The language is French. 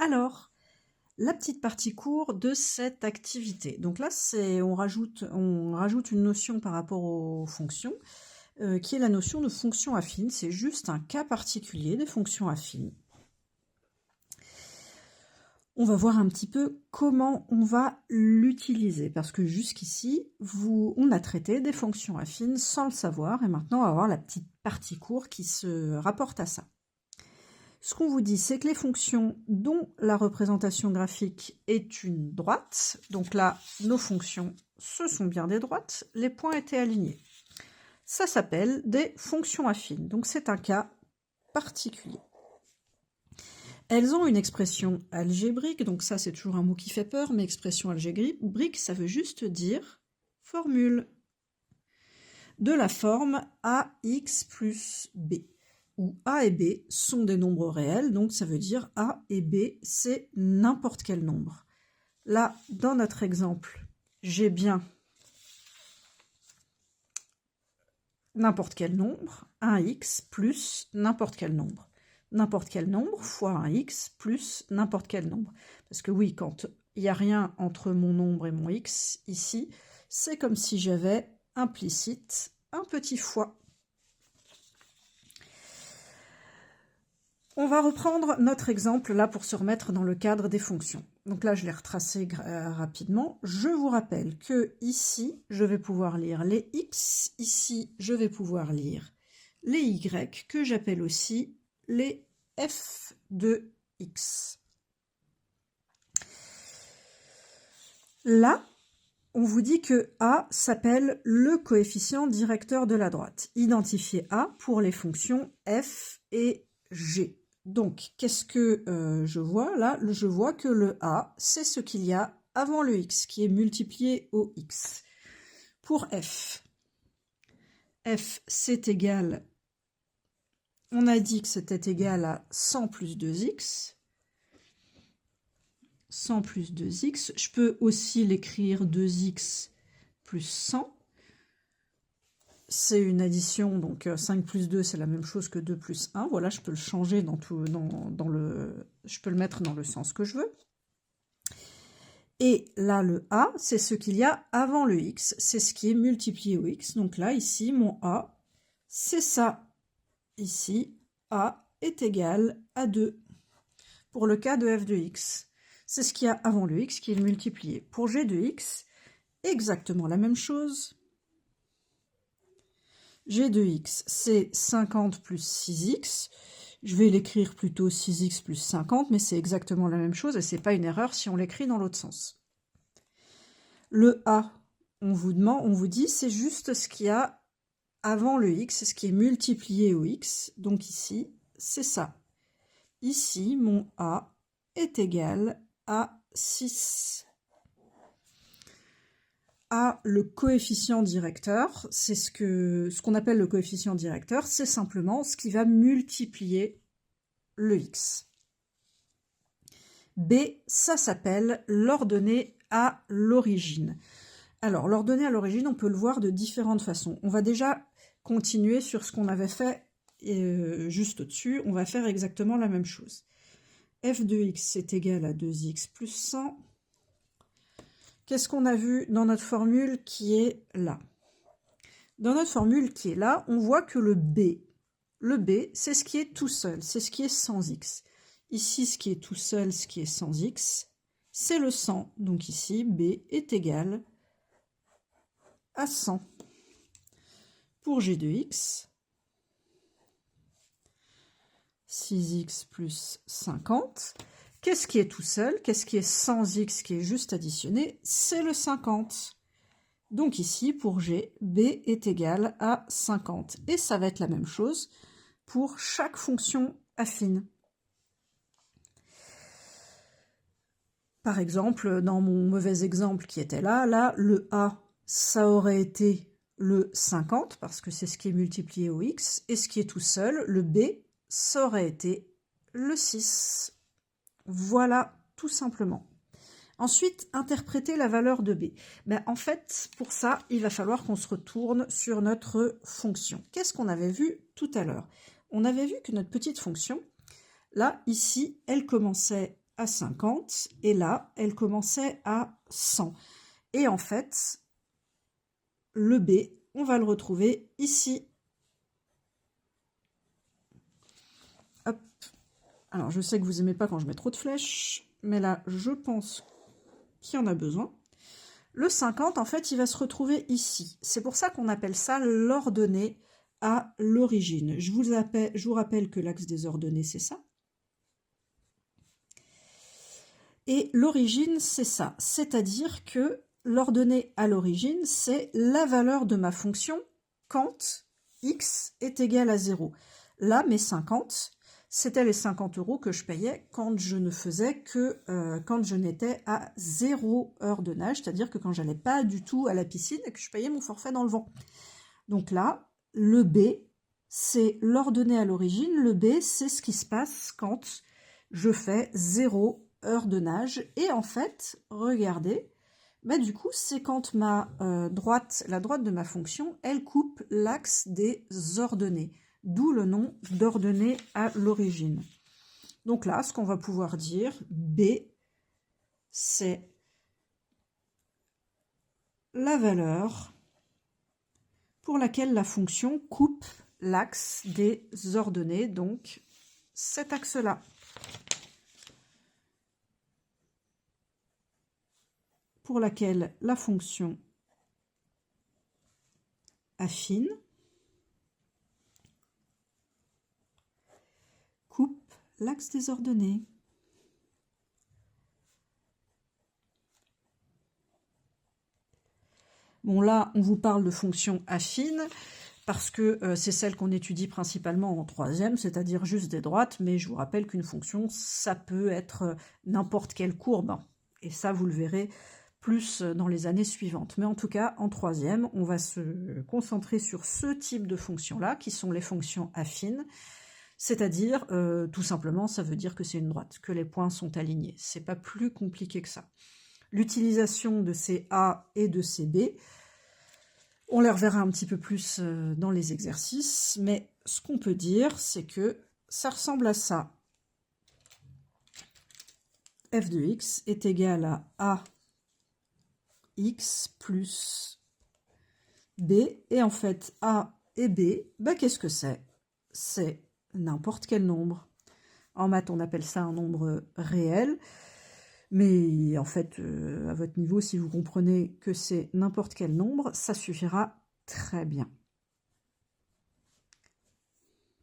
Alors, la petite partie cours de cette activité. Donc là, on rajoute une notion par rapport aux fonctions, qui est la notion de fonction affine. C'est juste un cas particulier des fonctions affines. On va voir un petit peu comment on va l'utiliser, parce que jusqu'ici, on a traité des fonctions affines sans le savoir, et maintenant on va voir la petite partie cours qui se rapporte à ça. Ce qu'on vous dit, c'est que les fonctions dont la représentation graphique est une droite, donc là, nos fonctions, ce sont bien des droites, les points étaient alignés. Ça s'appelle des fonctions affines, donc c'est un cas particulier. Elles ont une expression algébrique, donc ça c'est toujours un mot qui fait peur, mais expression algébrique, ça veut juste dire formule de la forme ax plus b, où a et b sont des nombres réels, donc ça veut dire a et b c'est n'importe quel nombre. Là, dans notre exemple, j'ai bien n'importe quel nombre, 1x plus n'importe quel nombre. N'importe quel nombre fois un x plus n'importe quel nombre. Parce que oui, quand il n'y a rien entre mon nombre et mon x, ici, c'est comme si j'avais implicite un petit fois. On va reprendre notre exemple là pour se remettre dans le cadre des fonctions. Donc là, je l'ai retracé rapidement. Je vous rappelle que ici, je vais pouvoir lire les x. Ici, je vais pouvoir lire les y, que j'appelle aussi les f de x. Là, on vous dit que A s'appelle le coefficient directeur de la droite. Identifiez A pour les fonctions f et g. Donc, qu'est-ce que je vois là? Je vois que le A, c'est ce qu'il y a avant le x, qui est multiplié au x. Pour f, c'est égal, on a dit que c'était égal à 100 plus 2x. 100 plus 2x. Je peux aussi l'écrire 2x plus 100. C'est une addition, donc 5 plus 2, c'est la même chose que 2 plus 1. Voilà, je peux le changer je peux le mettre dans le sens que je veux. Et là, le a, c'est ce qu'il y a avant le x, c'est ce qui est multiplié au x. Donc là, ici, mon a, c'est ça. Ici, a est égal à 2. Pour le cas de f de x, c'est ce qu'il y a avant le x qui est multiplié. Pour g de x, exactement la même chose. G de x, c'est 50 plus 6x. Je vais l'écrire plutôt 6x plus 50, mais c'est exactement la même chose et c'est pas une erreur si on l'écrit dans l'autre sens. Le a, on vous dit, c'est juste ce qu'il y a avant le x, ce qui est multiplié au x. Donc ici, c'est ça. Ici, mon a est égal à 6. A, le coefficient directeur, c'est ce qu'on appelle le coefficient directeur, c'est simplement ce qui va multiplier le x. B, ça s'appelle l'ordonnée à l'origine. Alors, l'ordonnée à l'origine, on peut le voir de différentes façons. On va déjà continuer sur ce qu'on avait fait juste au-dessus. On va faire exactement la même chose. F de x est égal à 2x plus 100. Qu'est-ce qu'on a vu dans notre formule qui est là? Dans notre formule qui est là, on voit que le b, c'est ce qui est tout seul, c'est ce qui est sans x. Ici, ce qui est tout seul, ce qui est sans x, c'est le 100. Donc ici, b est égal à 100. Pour g de x, 6x plus 50. Qu'est-ce qui est tout seul? Qu'est-ce qui est sans x qui est juste additionné? C'est le 50. Donc ici, pour g, b est égal à 50. Et ça va être la même chose pour chaque fonction affine. Par exemple, dans mon mauvais exemple qui était là, le a, ça aurait été le 50, parce que c'est ce qui est multiplié au x, et ce qui est tout seul, le b, ça aurait été le 6. Voilà, tout simplement. Ensuite, interpréter la valeur de b. En fait, pour ça, il va falloir qu'on se retourne sur notre fonction. Qu'est-ce qu'on avait vu tout à l'heure? On avait vu que notre petite fonction, là, ici, elle commençait à 50, et là, elle commençait à 100. Et en fait, le B, on va le retrouver ici. Hop. Alors, je sais que vous n'aimez pas quand je mets trop de flèches, mais là, je pense qu'il y en a besoin. Le 50, en fait, il va se retrouver ici. C'est pour ça qu'on appelle ça l'ordonnée à l'origine. Je vous rappelle que l'axe des ordonnées, c'est ça. Et l'origine, c'est ça. C'est-à-dire que l'ordonnée à l'origine, c'est la valeur de ma fonction quand x est égal à 0. Là, mes 50, c'était les 50 € que je payais quand je ne faisais que, quand je n'étais à 0 heure de nage, c'est-à-dire que quand j'allais pas du tout à la piscine et que je payais mon forfait dans le vent. Donc là, le B, c'est l'ordonnée à l'origine. Le B, c'est ce qui se passe quand je fais 0 heure de nage. Et en fait, regardez, bah du coup, c'est quand la droite de ma fonction, elle coupe l'axe des ordonnées. D'où le nom d'ordonnée à l'origine. Donc là, ce qu'on va pouvoir dire, B, c'est la valeur pour laquelle la fonction coupe l'axe des ordonnées, donc cet axe-là. Pour laquelle la fonction affine coupe l'axe des ordonnées. Bon, là, on vous parle de fonction affine parce que c'est celle qu'on étudie principalement en troisième, c'est-à-dire juste des droites, mais je vous rappelle qu'une fonction, ça peut être n'importe quelle courbe, et ça, vous le verrez plus dans les années suivantes. Mais en tout cas, en troisième, on va se concentrer sur ce type de fonctions-là, qui sont les fonctions affines, c'est-à-dire, tout simplement, ça veut dire que c'est une droite, que les points sont alignés. C'est pas plus compliqué que ça. L'utilisation de ces A et de ces B, on les reverra un petit peu plus dans les exercices, mais ce qu'on peut dire, c'est que ça ressemble à ça. F de x est égal à AX plus B, et en fait, A et B, bah, qu'est-ce que c'est? C'est n'importe quel nombre. En maths, on appelle ça un nombre réel. Mais en fait, à votre niveau, si vous comprenez que c'est n'importe quel nombre, ça suffira très bien.